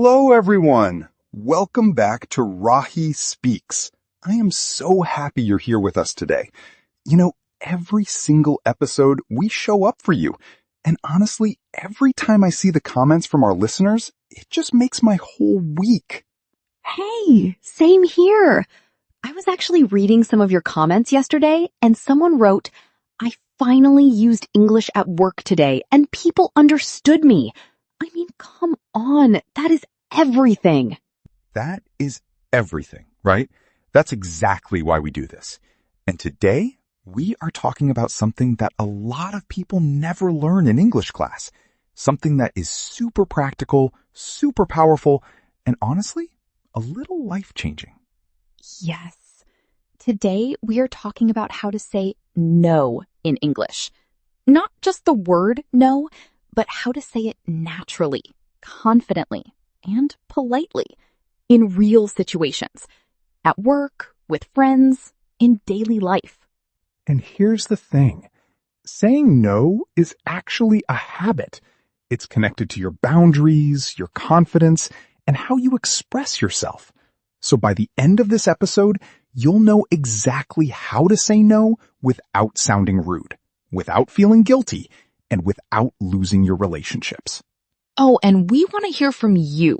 Hello, everyone. Welcome back to Rahi Speaks. I am so happy you're here with us today. Every single episode, we show up for you. And honestly, every time I see the comments from our listeners, it just makes my whole week. Hey, same here. I was actually reading some of your comments yesterday, and someone wrote, I finally used English at work today, and people understood me. I mean, come on, that is everything. That is everything, right? That's exactly why we do this. And today, we are talking about something that a lot of people never learn in English class. Something that is super practical, super powerful, and honestly, a little life-changing. Yes. Today, we are talking about how to say no in English. Not just the word no, but how to say it naturally, confidently, and politely in real situations, at work, with friends, in daily life. And here's the thing. Saying no is actually a habit. It's connected to your boundaries, your confidence, and how you express yourself. So by the end of this episode, you'll know exactly how to say no without sounding rude, without feeling guilty, and without losing your relationships. Oh, and we want to hear from you.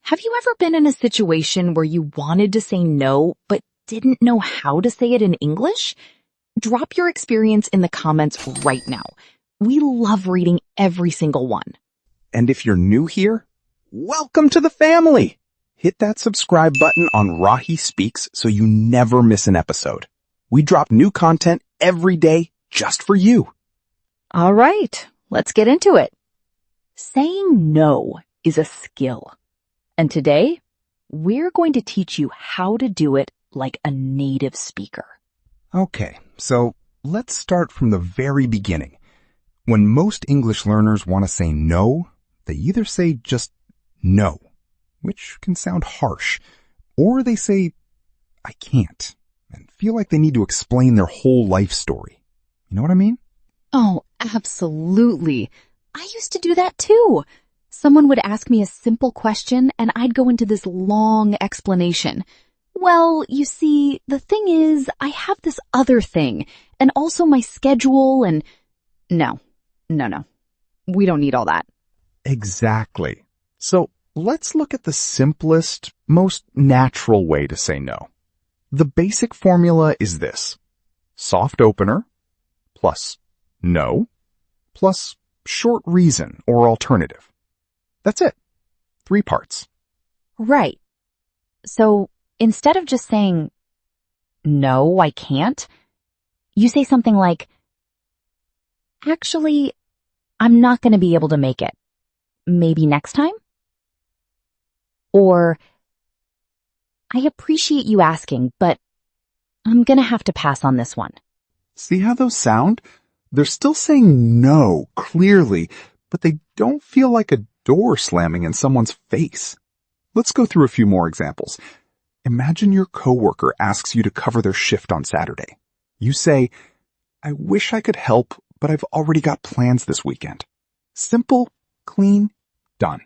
Have you ever been in a situation where you wanted to say no, but didn't know how to say it in English? Drop your experience in the comments right now. We love reading every single one. And if you're new here, welcome to the family. Hit that subscribe button on Rahi Speaks so you never miss an episode. We drop new content every day just for you. All right, let's get into it. Saying no is a skill. And today, we're going to teach you how to do it like a native speaker. Okay, so let's start from the very beginning. When most English learners want to say no, they either say just no, which can sound harsh, or they say, I can't, and feel like they need to explain their whole life story. You know what I mean? Oh, absolutely. I used to do that too. Someone would ask me a simple question and I'd go into this long explanation. Well, you see, the thing is, I have this other thing, and also my schedule and... No. We don't need all that. Exactly. So let's look at the simplest, most natural way to say no. The basic formula is this: soft opener plus no plus short reason or alternative. That's it. 3 parts. Right. So instead of just saying, no, I can't, you say something like, actually, I'm not going to be able to make it. Maybe next time? Or, I appreciate you asking, but I'm going to have to pass on this one. See how those sound? They're still saying no, clearly, but they don't feel like a door slamming in someone's face. Let's go through a few more examples. Imagine your coworker asks you to cover their shift on Saturday. You say, I wish I could help, but I've already got plans this weekend. Simple, clean, done.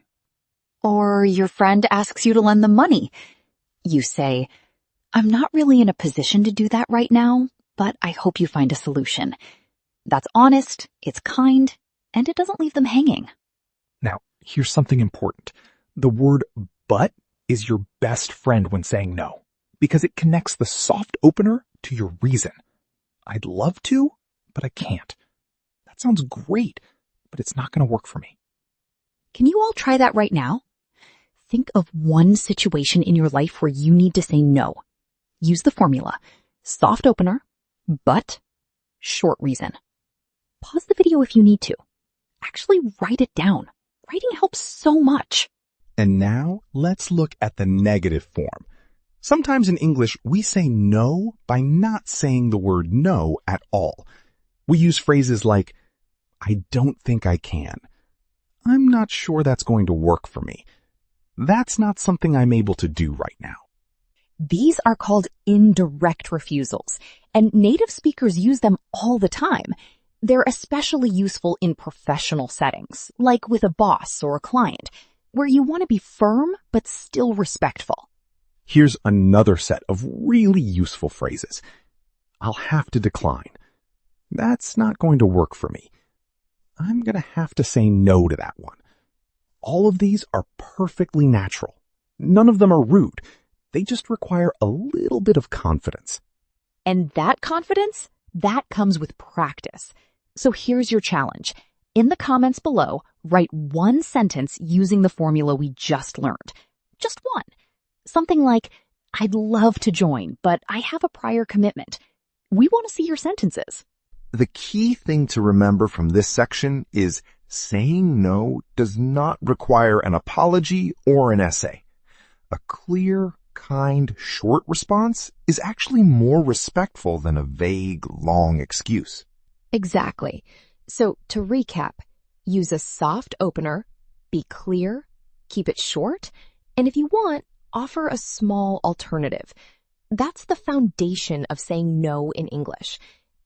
Or your friend asks you to lend them money. You say, I'm not really in a position to do that right now, but I hope you find a solution. That's honest, it's kind, and it doesn't leave them hanging. Now, here's something important. The word but is your best friend when saying no, because it connects the soft opener to your reason. I'd love to, but I can't. That sounds great, but it's not going to work for me. Can you all try that right now? Think of one situation in your life where you need to say no. Use the formula: soft opener, but short reason. Pause the video if you need to. Actually write it down. Writing helps so much. And now let's look at the negative form. Sometimes in English, we say no by not saying the word no at all. We use phrases like, I don't think I can. I'm not sure that's going to work for me. That's not something I'm able to do right now. These are called indirect refusals, and native speakers use them all the time. They're especially useful in professional settings, like with a boss or a client. where you want to be firm but still respectful. Here's another set of really useful phrases. I'll have to decline. That's not going to work for me. I'm going to have to say no to that one. All of these are perfectly natural. None of them are rude. They just require a little bit of confidence. And that confidence, that comes with practice. So here's your challenge. In the comments below, write one sentence using the formula we just learned. Just one. Something like, I'd love to join, but I have a prior commitment. We want to see your sentences. The key thing to remember from this section is saying no does not require an apology or an essay. A clear, kind, short response is actually more respectful than a vague, long excuse. Exactly. So to recap, use a soft opener, be clear, keep it short, and if you want, offer a small alternative. That's the foundation of saying no in English.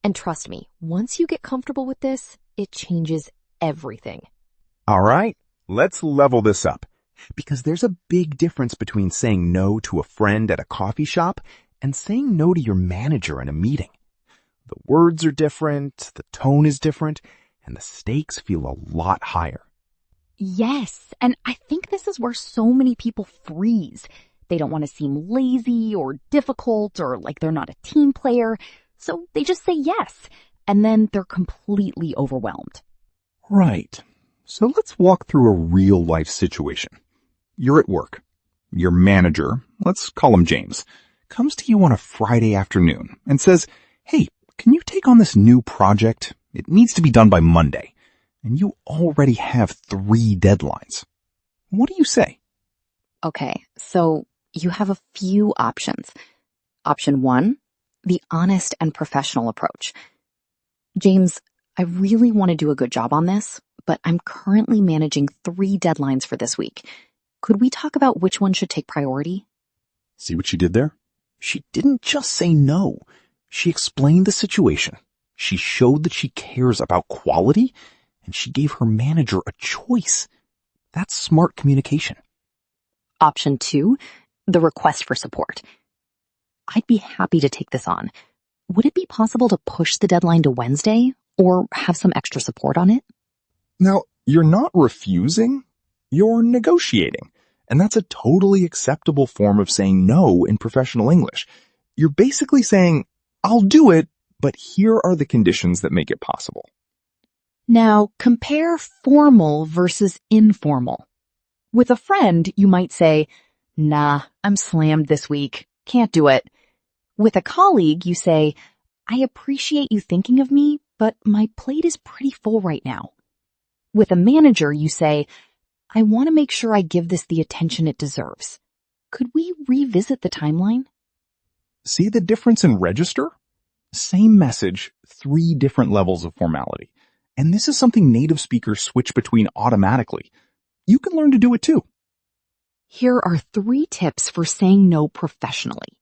And trust me, once you get comfortable with this, it changes everything. All right, let's level this up. Because there's a big difference between saying no to a friend at a coffee shop and saying no to your manager in a meeting. The words are different, the tone is different, and the stakes feel a lot higher. Yes, and I think this is where so many people freeze. They don't want to seem lazy or difficult or like they're not a team player, so they just say yes, and then they're completely overwhelmed. Right. So let's walk through a real-life situation. You're at work. Your manager, let's call him James, comes to you on a Friday afternoon and says, "Hey, can you take on this new project? It needs to be done by Monday." And you already have 3 deadlines. What do you say? Okay, so you have a few options. Option 1, the honest and professional approach. James, I really want to do a good job on this, but I'm currently managing 3 deadlines for this week. Could we talk about which one should take priority? See what she did there? She didn't just say no. She explained the situation. She showed that she cares about quality, and she gave her manager a choice. That's smart communication. Option 2, the request for support. I'd be happy to take this on. Would it be possible to push the deadline to Wednesday or have some extra support on it? Now, you're not refusing, you're negotiating. And that's a totally acceptable form of saying no in professional English. You're basically saying, I'll do it, but here are the conditions that make it possible. Now, compare formal versus informal. With a friend, you might say, "Nah, I'm slammed this week. Can't do it." With a colleague, you say, "I appreciate you thinking of me, but my plate is pretty full right now." With a manager, you say, "I want to make sure I give this the attention it deserves. Could we revisit the timeline?" See the difference in register? Same message, 3 different levels of formality. And this is something native speakers switch between automatically. You can learn to do it too. Here are 3 tips for saying no professionally.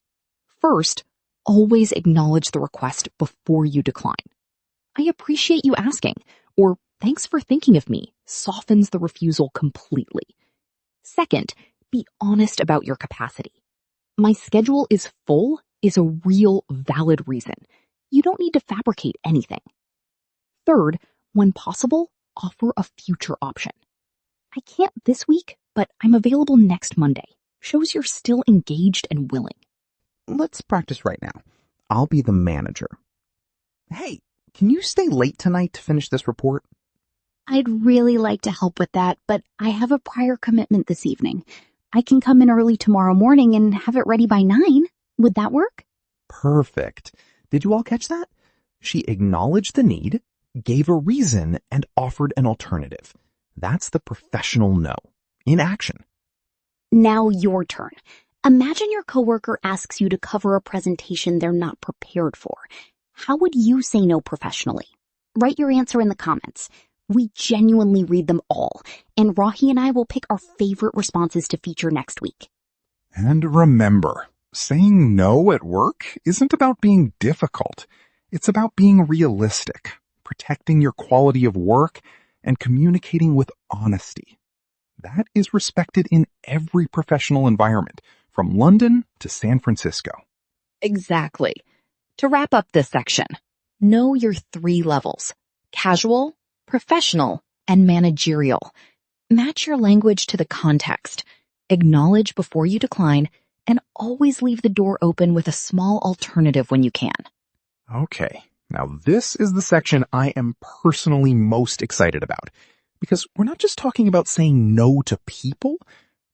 First, always acknowledge the request before you decline. "I appreciate you asking," or "Thanks for thinking of me," softens the refusal completely. Second, be honest about your capacity. "My schedule is full" is a real, valid reason. You don't need to fabricate anything. Third, when possible, offer a future option. "I can't this week, but I'm available next Monday." Shows you're still engaged and willing. Let's practice right now. I'll be the manager. "Hey, can you stay late tonight to finish this report?" "I'd really like to help with that, but I have a prior commitment this evening. I can come in early tomorrow morning and have it ready by 9. Would that work?" Perfect. Did you all catch that? She acknowledged the need, gave a reason, and offered an alternative. That's the professional no, in action. Now your turn. Imagine your coworker asks you to cover a presentation they're not prepared for. How would you say no professionally? Write your answer in the comments. We genuinely read them all, and Rahi and I will pick our favorite responses to feature next week. And remember, saying no at work isn't about being difficult. It's about being realistic, protecting your quality of work, and communicating with honesty. That is respected in every professional environment, from London to San Francisco. Exactly. To wrap up this section, know your 3 levels: casual, professional, and managerial. Match your language to the context. Acknowledge before you decline, and always leave the door open with a small alternative when you can. Okay, now this is the section I am personally most excited about, because we're not just talking about saying no to people,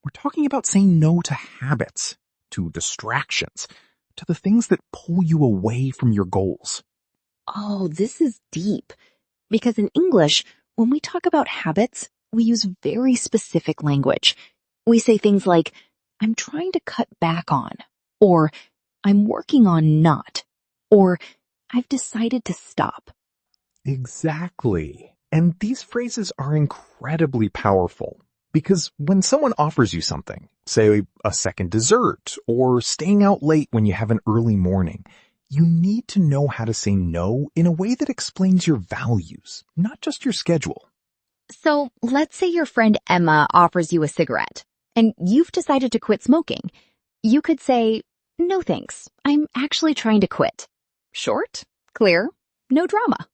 we're talking about saying no to habits, to distractions, to the things that pull you away from your goals. Oh, this is deep. Because in English, when we talk about habits, we use very specific language. We say things like, I'm trying to cut back on, or I'm working on not, or I've decided to stop. Exactly. And these phrases are incredibly powerful, because when someone offers you something, say a second dessert or staying out late when you have an early morning, you need to know how to say no in a way that explains your values, not just your schedule. So let's say your friend Emma offers you a cigarette, and you've decided to quit smoking. You could say, no thanks, I'm actually trying to quit. Short, clear, no drama.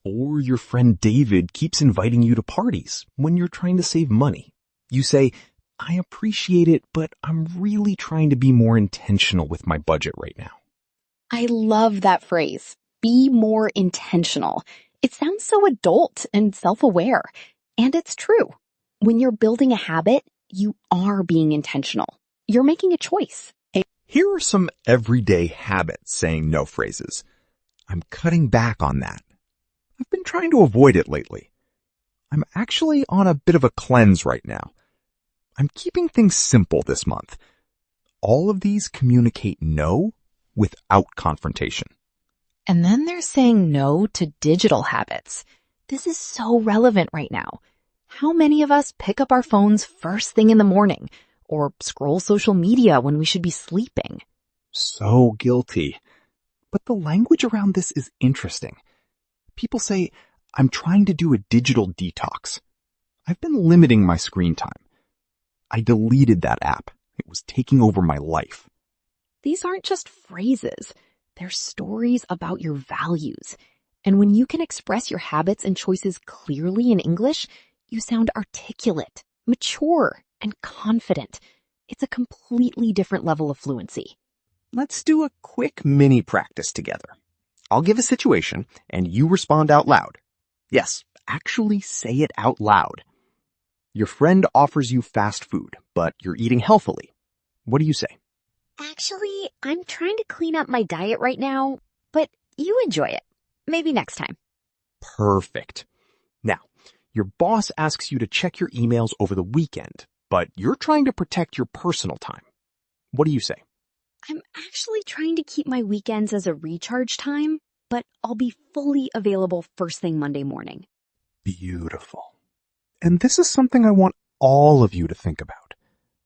Or your friend David keeps inviting you to parties when you're trying to save money. You say, I appreciate it, but I'm really trying to be more intentional with my budget right now. I love that phrase, be more intentional. It sounds so adult and self-aware. And it's true. When you're building a habit, you are being intentional. You're making a choice. Here are some everyday habits saying no phrases. I'm cutting back on that. I've been trying to avoid it lately. I'm actually on a bit of a cleanse right now. I'm keeping things simple this month. All of these communicate no without confrontation. And then they're saying no to digital habits. This is so relevant right now. How many of us pick up our phones first thing in the morning or scroll social media when we should be sleeping? So guilty. But the language around this is interesting. People say, I'm trying to do a digital detox. I've been limiting my screen time. I deleted that app. It was taking over my life. These aren't just phrases. They're stories about your values. And when you can express your habits and choices clearly in English, you sound articulate, mature, and confident. It's a completely different level of fluency. Let's do a quick mini practice together. I'll give a situation and you respond out loud. Yes, actually say it out loud. Your friend offers you fast food, but you're eating healthily. What do you say? Actually, I'm trying to clean up my diet right now, but you enjoy it. Maybe next time. Perfect. Now, your boss asks you to check your emails over the weekend, but you're trying to protect your personal time. What do you say? I'm actually trying to keep my weekends as a recharge time, but I'll be fully available first thing Monday morning. Beautiful. And this is something I want all of you to think about.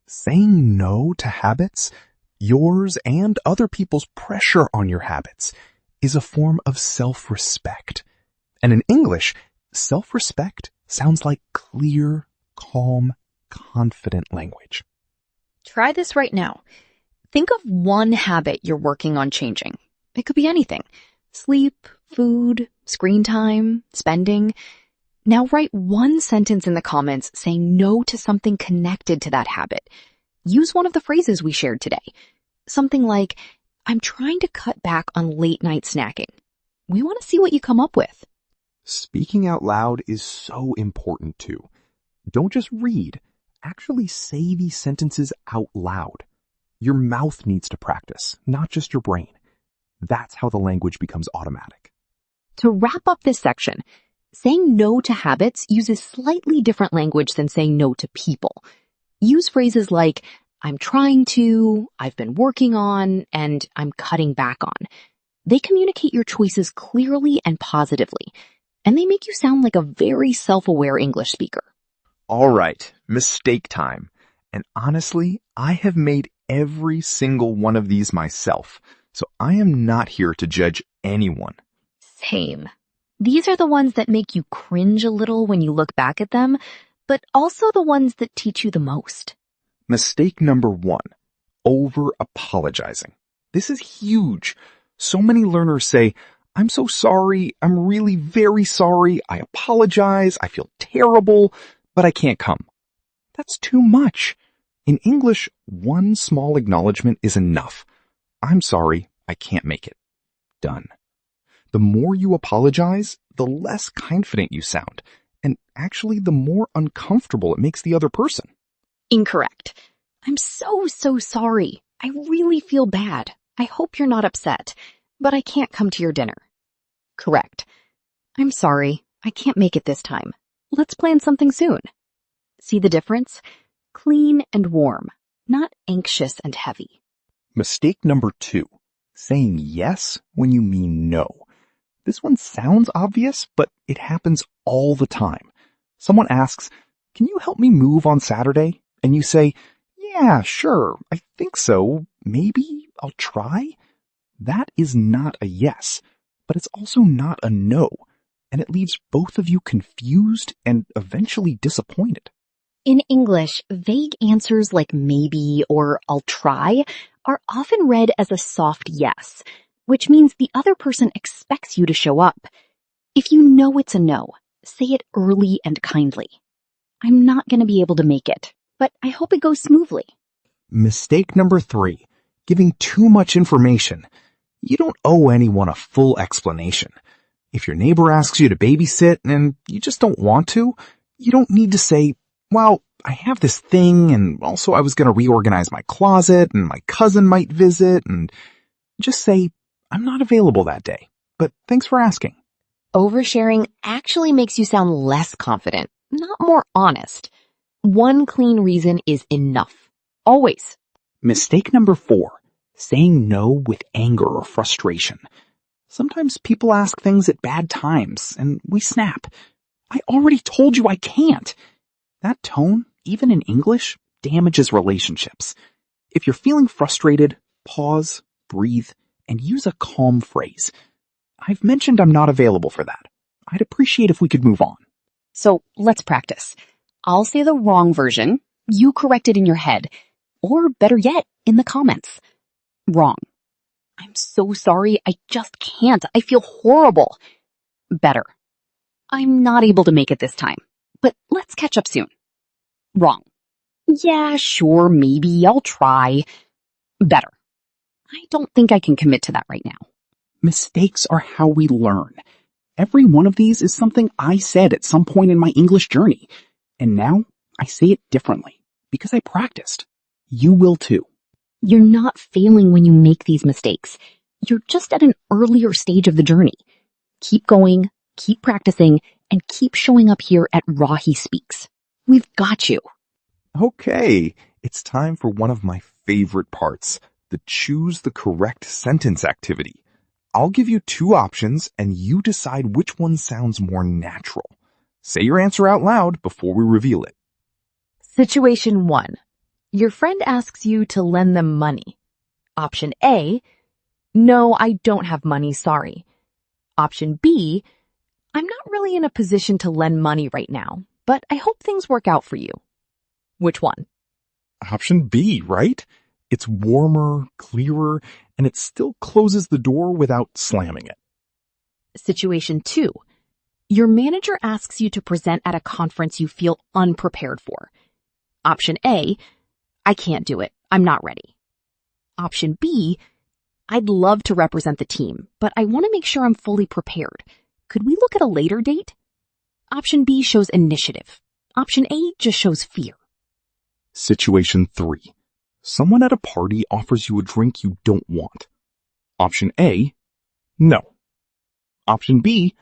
Saying no to habits, yours and other people's pressure on your habits, is a form of self-respect. And in English, self-respect sounds like clear, calm, confident language. Try this right now. Think of one habit you're working on changing. It could be anything. Sleep, food, screen time, spending. Now write one sentence in the comments saying no to something connected to that habit. Use one of the phrases we shared today. Something like, I'm trying to cut back on late night snacking. We want to see what you come up with. Speaking out loud is so important too. Don't just read. Actually say these sentences out loud. Your mouth needs to practice, not just your brain. That's how the language becomes automatic. To wrap up this section, saying no to habits uses slightly different language than saying no to people. Use phrases like, I'm trying to, I've been working on, and I'm cutting back on. They communicate your choices clearly and positively, and they make you sound like a very self-aware English speaker. All right, mistake time. And honestly, I have made every single one of these myself, so I am not here to judge anyone. Same. These are the ones that make you cringe a little when you look back at them, but also the ones that teach you the most. Mistake number 1, over-apologizing. This is huge. So many learners say, I'm so sorry, I'm really very sorry, I apologize, I feel terrible, but I can't come. That's too much. In English, one small acknowledgement is enough. I'm sorry, I can't make it. Done. The more you apologize, the less confident you sound, and actually the more uncomfortable it makes the other person. Incorrect. I'm so sorry. I really feel bad. I hope you're not upset, but I can't come to your dinner. Correct. I'm sorry. I can't make it this time. Let's plan something soon. See the difference? Clean and warm, not anxious and heavy. Mistake number 2, saying yes when you mean no. This one sounds obvious, but it happens all the time. Someone asks, can you help me move on Saturday? And you say, yeah, sure, I think so. Maybe I'll try. That is not a yes, but it's also not a no, and it leaves both of you confused and eventually disappointed. In English, vague answers like maybe or I'll try are often read as a soft yes, which means the other person expects you to show up. If you know it's a no, say it early and kindly. I'm not going to be able to make it, but I hope it goes smoothly. Mistake number 3, giving too much information. You don't owe anyone a full explanation. If your neighbor asks you to babysit and you just don't want to, you don't need to say, well, I have this thing, and also I was going to reorganize my closet, and my cousin might visit, and just say, I'm not available that day, but thanks for asking. Oversharing actually makes you sound less confident, not more honest. One clean reason is enough. Always. Mistake number 4, saying no with anger or frustration. Sometimes people ask things at bad times, and we snap. I already told you I can't. That tone, even in English, damages relationships. If you're feeling frustrated, pause, breathe, and use a calm phrase. I've mentioned I'm not available for that. I'd appreciate if we could move on. So let's practice. I'll say the wrong version. You correct it in your head. Or better yet, in the comments. Wrong. I'm so sorry. I just can't. I feel horrible. Better. I'm not able to make it this time, but let's catch up soon. Wrong. Yeah, sure, maybe I'll try. Better. I don't think I can commit to that right now. Mistakes are how we learn. Every one of these is something I said at some point in my English journey. And now I say it differently because I practiced. You will too. You're not failing when you make these mistakes. You're just at an earlier stage of the journey. Keep going, keep practicing, and keep showing up here at Rahi Speaks. We've got you. Okay, it's time for one of my favorite parts, the choose the correct sentence activity. I'll give you 2 options and you decide which one sounds more natural. Say your answer out loud before we reveal it. Situation 1. Your friend asks you to lend them money. Option A, no, I don't have money, sorry. Option B, I'm not really in a position to lend money right now, but I hope things work out for you. Which one? Option B, right? It's warmer, clearer, and it still closes the door without slamming it. Situation 2. Your manager asks you to present at a conference you feel unprepared for. Option A, I can't do it. I'm not ready. Option B, I'd love to represent the team, but I want to make sure I'm fully prepared. Could we look at a later date? Option B shows initiative. Option A just shows fear. Situation 3. Someone at a party offers you a drink you don't want. Option A, no. Option B,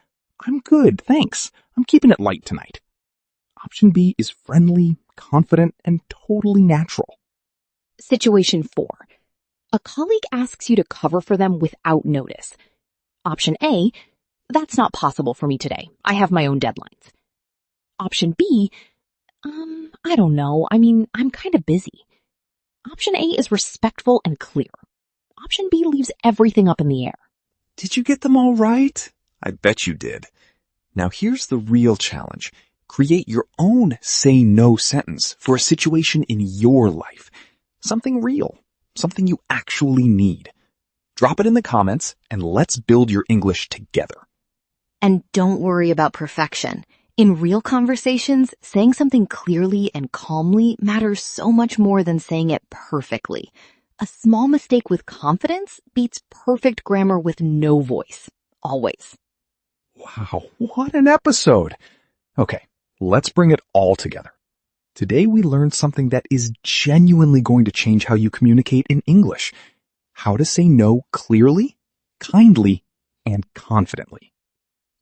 I'm good, thanks. I'm keeping it light tonight. Option B is friendly, confident, and totally natural. Situation 4. A colleague asks you to cover for them without notice. Option A, that's not possible for me today. I have my own deadlines. Option B, I don't know. I'm kind of busy. Option A is respectful and clear. Option B leaves everything up in the air. Did you get them all right? I bet you did. Now here's the real challenge. Create your own say no sentence for a situation in your life. Something real, something you actually need. Drop it in the comments and let's build your English together. And don't worry about perfection. In real conversations, saying something clearly and calmly matters so much more than saying it perfectly. A small mistake with confidence beats perfect grammar with no voice. Always. Wow, what an episode! Okay, let's bring it all together. Today we learned something that is genuinely going to change how you communicate in English. How to say no clearly, kindly, and confidently.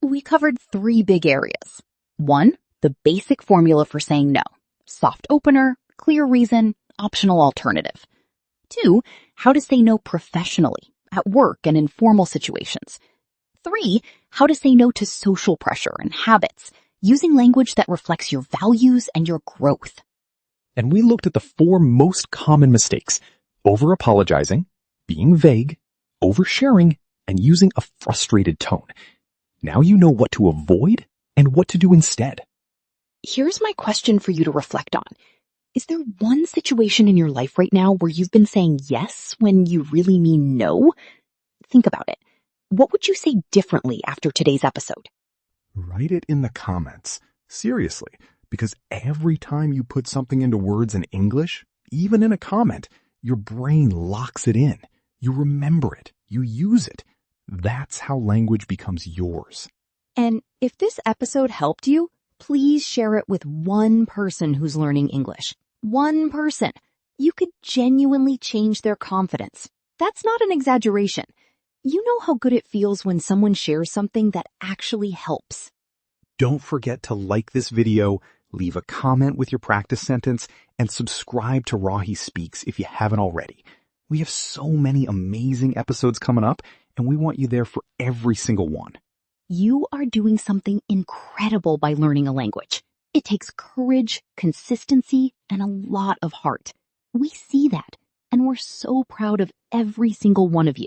We covered 3 big areas. 1, the basic formula for saying no. Soft opener, clear reason, optional alternative. 2, how to say no professionally, at work and in formal situations. 3, how to say no to social pressure and habits, using language that reflects your values and your growth. And we looked at the 4 most common mistakes: over-apologizing, being vague, oversharing, and using a frustrated tone. Now you know what to avoid and what to do instead. Here's my question for you to reflect on. Is there one situation in your life right now where you've been saying yes when you really mean no? Think about it. What would you say differently after today's episode? Write it in the comments. Seriously, because every time you put something into words in English, even in a comment, your brain locks it in. You remember it. You use it. That's how language becomes yours. And if this episode helped you, please share it with one person who's learning English. One person. You could genuinely change their confidence. That's not an exaggeration. You know how good it feels when someone shares something that actually helps. Don't forget to like this video, leave a comment with your practice sentence, and subscribe to Rahi Speaks if you haven't already. We have so many amazing episodes coming up, and we want you there for every single one. You are doing something incredible by learning a language. It takes courage, consistency, and a lot of heart. We see that, and we're so proud of every single one of you.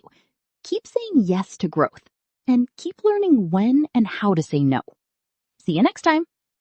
Keep saying yes to growth, and keep learning when and how to say no. See you next time.